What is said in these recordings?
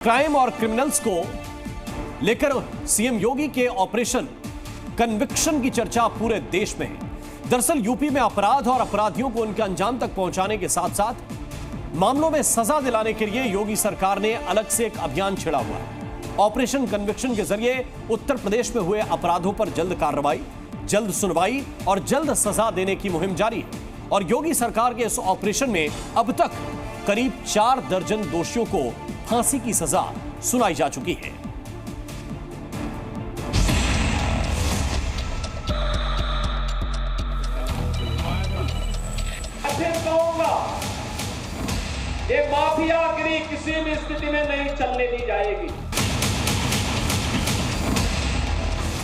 Crime और criminals को लेकर सीएम योगी के ऑपरेशन कन्विक्शन की चर्चा पूरे देश में है। दरअसल यूपी में अपराध और अपराधियों को उनके अंजाम तक पहुंचाने के साथ साथ मामलों में सजा दिलाने के लिए योगी सरकार ने अलग से एक अभियान छेड़ा हुआ है। ऑपरेशन कन्विक्शन के जरिए उत्तर प्रदेश में हुए अपराधों पर जल्द कार्रवाई, जल्द सुनवाई और जल्द सजा देने की मुहिम जारी है। और योगी सरकार के इस ऑपरेशन में अब तक करीब 4 दर्जन दोषियों को फांसी की सजा सुनाई जा चुकी है। फिर कहूंगा, ये माफियागिरी किसी भी स्थिति में नहीं चलने दी जाएगी।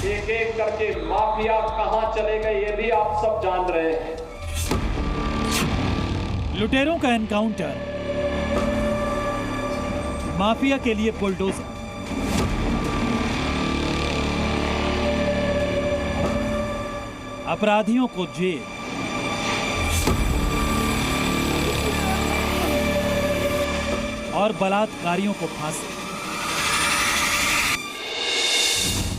एक एक करके माफिया कहां चले गए ये भी आप सब जान रहे हैं। लुटेरों का एनकाउंटर, माफिया के लिए बुलडोजर, अपराधियों को जेल, और बलात्कारियों को फांसी।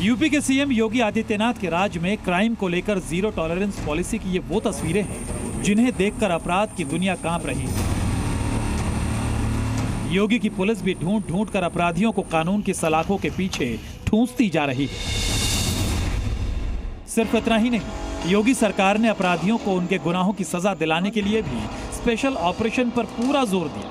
यूपी के सीएम योगी आदित्यनाथ के राज्य में क्राइम को लेकर जीरो टॉलरेंस पॉलिसी की ये वो तस्वीरें हैं जिन्हें देखकर अपराध की दुनिया कांप रही है। योगी की पुलिस भी ढूंढ ढूंढ कर अपराधियों को कानून की सलाखों के पीछे ठूंसती जा रही है। सिर्फ इतना ही नहीं, योगी सरकार ने अपराधियों को उनके गुनाहों की सजा दिलाने के लिए भी स्पेशल ऑपरेशन पर पूरा जोर दिया।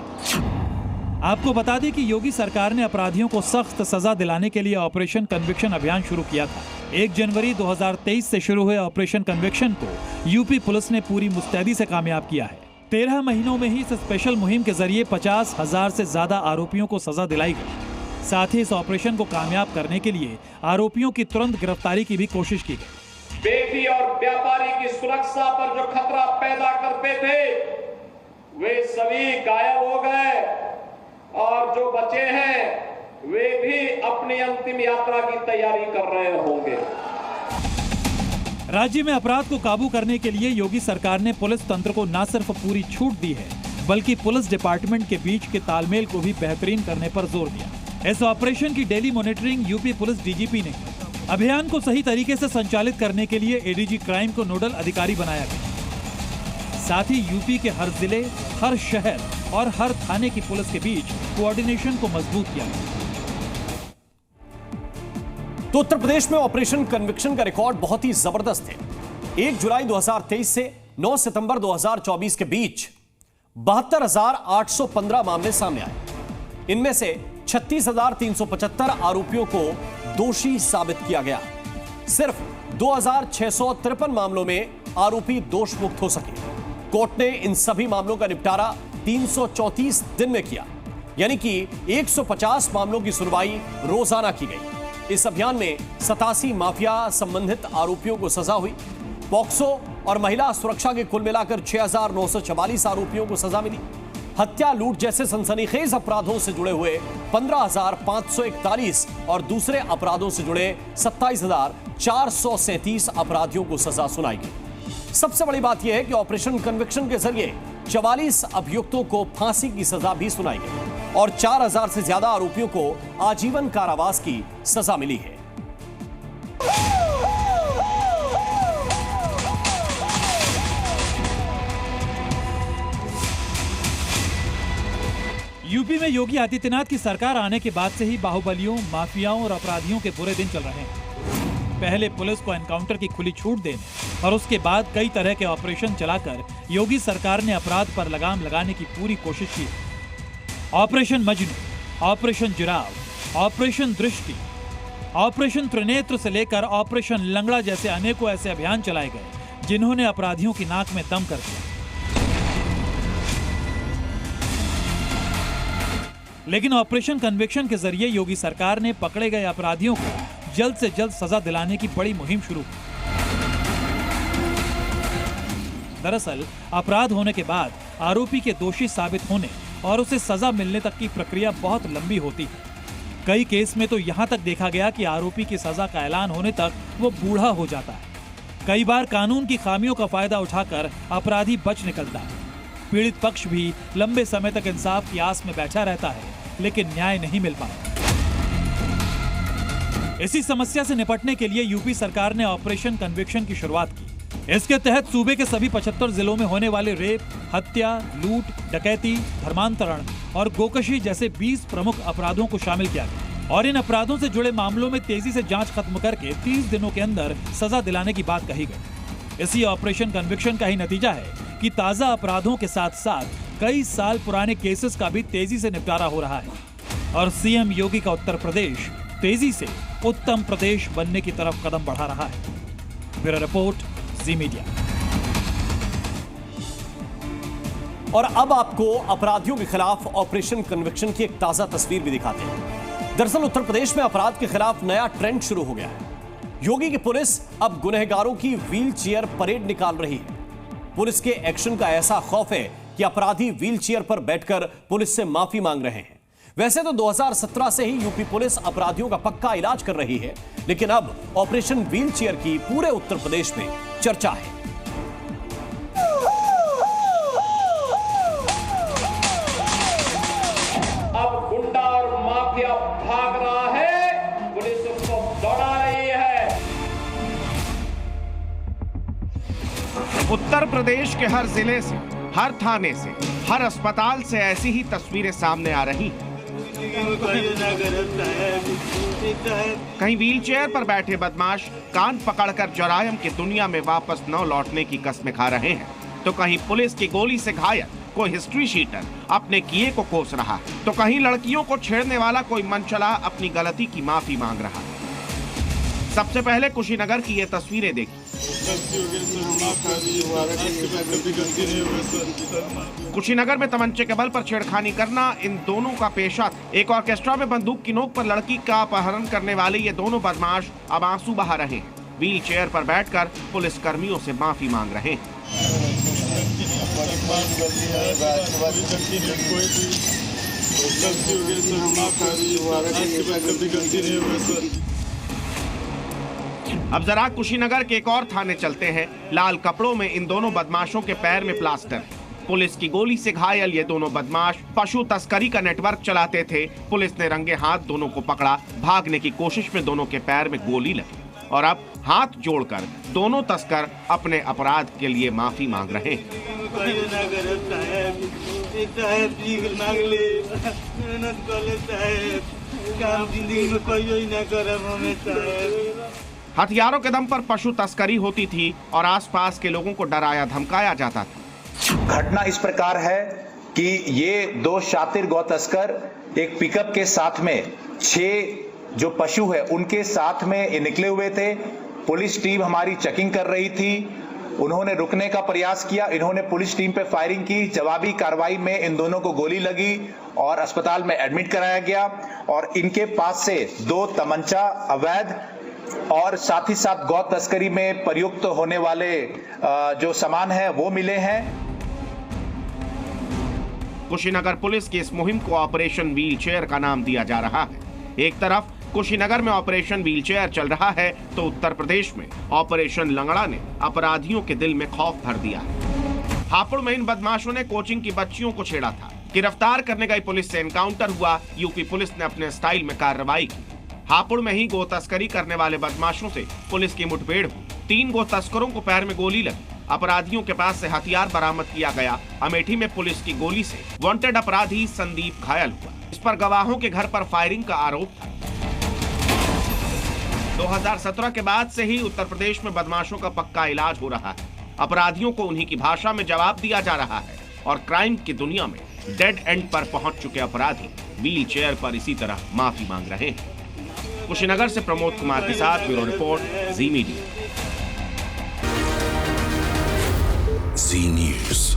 आपको बता दें कि योगी सरकार ने अपराधियों को सख्त सजा दिलाने के लिए ऑपरेशन कन्विक्शन अभियान शुरू किया था। 1 जनवरी 2023 से शुरू हुए ऑपरेशन कन्विक्शन को यूपी पुलिस ने पूरी मुस्तैदी से कामयाब किया है। 13 महीनों में ही इस स्पेशल मुहिम के जरिए 50,000 से ज्यादा आरोपियों को सजा दिलाई गई। साथ ही इस ऑपरेशन को कामयाब करने के लिए आरोपियों की तुरंत गिरफ्तारी की भी कोशिश की गई। बेटी और व्यापारी की सुरक्षा पर जो खतरा पैदा करते थे वे सभी गायब हो गए और जो बचे हैं वे भी अपनी अंतिम यात्रा की तैयारी कर रहे होंगे। राज्य में अपराध को काबू करने के लिए योगी सरकार ने पुलिस तंत्र को न सिर्फ पूरी छूट दी है बल्कि पुलिस डिपार्टमेंट के बीच के तालमेल को भी बेहतरीन करने पर जोर दिया। इस ऑपरेशन की daily monitoring UP police DGP ने की। अभियान को सही तरीके से संचालित करने के लिए एडीजी क्राइम को नोडल अधिकारी बनाया गया। साथ ही यूपी के हर जिले, हर शहर और हर थाने की पुलिस के बीच कोऑर्डिनेशन को मजबूत किया गया। तो उत्तर प्रदेश में ऑपरेशन कन्विक्शन का रिकॉर्ड बहुत ही जबरदस्त है। 1 जुलाई 2023 से 9 सितंबर 2024 के बीच 72,815 मामले सामने आए। इनमें से 36,375 आरोपियों को दोषी साबित किया गया। सिर्फ 2,653 मामलों में आरोपी दोष मुक्त हो सके। कोर्ट ने इन सभी मामलों का निपटारा 334 दिन में किया, यानी कि 150 मामलों की सुनवाई रोजाना की गई। इस अभियान में 87 माफिया संबंधित आरोपियों को सजा हुई। पॉक्सो और महिला सुरक्षा के कुल मिलाकर 6,944 आरोपियों को सजा मिली। हत्या, लूट जैसे सनसनीखेज अपराधों से जुड़े हुए 15,541 और दूसरे अपराधों से जुड़े 27,437 अपराधियों को सजा सुनाई गई। सबसे बड़ी बात यह है कि ऑपरेशन कन्विक्शन के जरिए 44 अभियुक्तों को फांसी की सजा भी सुनाई गई और 4,000 से ज्यादा आरोपियों को आजीवन कारावास की सजा मिली है। यूपी में योगी आदित्यनाथ की सरकार आने के बाद से ही बाहुबलियों, माफियाओं और अपराधियों के बुरे दिन चल रहे हैं। पहले पुलिस को एनकाउंटर की खुली छूट देने और उसके बाद कई तरह के ऑपरेशन चलाकर योगी सरकार ने अपराध पर लगाम लगाने की पूरी कोशिश की। Operation Majnu, operation giraffe, operation दृष्टि, ऑपरेशन त्रिनेत्र से लेकर ऑपरेशन लंगड़ा जैसे अनेकों ऐसे अभियान चलाए गए जिन्होंने अपराधियों की नाक में दम कर दिया। लेकिन ऑपरेशन कन्विक्शन के जरिए योगी सरकार ने पकड़े गए अपराधियों को जल्द से जल्द सजा दिलाने की बड़ी मुहिम शुरू की। दरअसल अपराध होने के बाद आरोपी के दोषी साबित होने और उसे सजा मिलने तक की प्रक्रिया बहुत लंबी होती है। कई केस में तो यहां तक देखा गया कि आरोपी की सजा का ऐलान होने तक वो बूढ़ा हो जाता है। कई बार कानून की खामियों का फायदा उठाकर अपराधी बच निकलता है। पीड़ित पक्ष भी लंबे समय तक इंसाफ की आस में बैठा रहता है लेकिन न्याय नहीं मिल पाया। इसी समस्या से निपटने के लिए यूपी सरकार ने ऑपरेशन कन्विक्शन की शुरुआत की। इसके तहत सूबे के सभी 75 जिलों में होने वाले रेप, हत्या, लूट, डकैती, धर्मांतरण और गोकशी जैसे 20 प्रमुख अपराधों को शामिल किया गया और इन अपराधों से जुड़े मामलों में तेजी से जांच खत्म करके 30 दिनों के अंदर सजा दिलाने की बात कही गई। इसी ऑपरेशन कन्विक्शन का ही नतीजा है कि ताजा अपराधों के साथ साथ कई साल पुराने केसेस का भी तेजी से निपटारा हो रहा है और सीएम योगी का उत्तर प्रदेश तेजी से उत्तम प्रदेश बनने की तरफ कदम बढ़ा रहा है। ब्यूरो रिपोर्ट, जी मीडिया। और अब आपको अपराधियों के खिलाफ ऑपरेशन कन्विक्शन की एक ताजा तस्वीर भी दिखाते हैं। दरअसल उत्तर प्रदेश में अपराध के खिलाफ नया ट्रेंड शुरू हो गया है। योगी की पुलिस अब गुनहगारों की व्हील चेयर परेड निकाल रही है। पुलिस के एक्शन का ऐसा खौफ है कि अपराधी व्हील चेयर पर बैठकर पुलिस से माफी मांग रहे हैं। वैसे तो 2017 से ही यूपी पुलिस अपराधियों का पक्का इलाज कर रही है, लेकिन अब ऑपरेशन व्हील चेयर की पूरे उत्तर प्रदेश में चर्चा है। अब गुंडा और माफिया भाग रहा है, पुलिस उसको दौड़ा रही है। उत्तर प्रदेश के हर जिले से, हर थाने से, हर अस्पताल से ऐसी ही तस्वीरें सामने आ रही हैं। कहीं व्हीलचेयर पर बैठे बदमाश कान पकड़कर जरायम की दुनिया में वापस न लौटने की कसमें खा रहे हैं, तो कहीं पुलिस की गोली से घायल कोई हिस्ट्री शीटर अपने किए को कोस रहा है, तो कहीं लड़कियों को छेड़ने वाला कोई मनचला अपनी गलती की माफी मांग रहा है। सबसे पहले कुशीनगर की ये तस्वीरें देखिए। कुशीनगर में तमंचे के बल पर छेड़खानी करना इन दोनों का पेशा था। एक ऑर्केस्ट्रा में बंदूक की नोक पर लड़की का अपहरण करने वाले ये दोनों बदमाश अब आंसू बहा रहे हैं। व्हील चेयर पर बैठकर पुलिस कर्मियों से माफी मांग रहे हैं। अब जरा कुशीनगर के एक और थाने चलते हैं। लाल कपड़ों में इन दोनों बदमाशों के पैर में प्लास्टर। पुलिस की गोली से घायल ये दोनों बदमाश पशु तस्करी का नेटवर्क चलाते थे। पुलिस ने रंगे हाथ दोनों को पकड़ा। भागने की कोशिश में दोनों के पैर में गोली लगी और अब हाथ जोड़कर दोनों तस्कर अपने अपराध के लिए माफी मांग रहे हैं। हथियारों के दम पर पशु तस्करी होती थी और आसपास के लोगों को डराया धमकाया जाता था। घटना इस प्रकार है कि ये दो शातिर गौ तस्कर एक पिकअप के साथ में 6 जो पशु है उनके साथ में निकले हुए थे। पुलिस टीम हमारी चेकिंग कर रही थी। उन्होंने रुकने का प्रयास किया। इन्होंने पुलिस टीम पे फायरिंग की। जवाबी कार्रवाई में इन दोनों को गोली लगी और अस्पताल में एडमिट कराया गया और इनके पास से 2 तमंचा अवैध और साथ ही साथ गौ तस्करी में प्रयुक्त होने वाले जो सामान है वो मिले हैं। कुशीनगर पुलिस की इस मुहिम को ऑपरेशन व्हील चेयर का नाम दिया जा रहा है। एक तरफ कुशीनगर में ऑपरेशन व्हील चेयर चल रहा है तो उत्तर प्रदेश में ऑपरेशन लंगड़ा ने अपराधियों के दिल में खौफ भर दिया है। हापुड़ में इन बदमाशों ने कोचिंग की बच्चियों को छेड़ा था। गिरफ्तार करने गई पुलिस से एनकाउंटर हुआ। यूपी पुलिस ने अपने स्टाइल में कार्रवाई की। हापुड़ में ही गो तस्करी करने वाले बदमाशों से पुलिस की मुठभेड़ हुई। 3 गो तस्करों को पैर में गोली लगी। अपराधियों के पास से हथियार बरामद किया गया। अमेठी में पुलिस की गोली से वांटेड अपराधी संदीप घायल हुआ। इस पर गवाहों के घर पर फायरिंग का आरोप था। 2017 के बाद से ही उत्तर प्रदेश में बदमाशों का पक्का इलाज हो रहा है। अपराधियों को उन्हीं की भाषा में जवाब दिया जा रहा है और क्राइम की दुनिया में डेड एंड पर पहुंच चुके अपराधी व्हील चेयर पर इसी तरह माफी मांग रहे हैं। कुशीनगर से प्रमोद कुमार के साथ ब्यूरो रिपोर्ट, जी मीडिया। जी न्यूज़।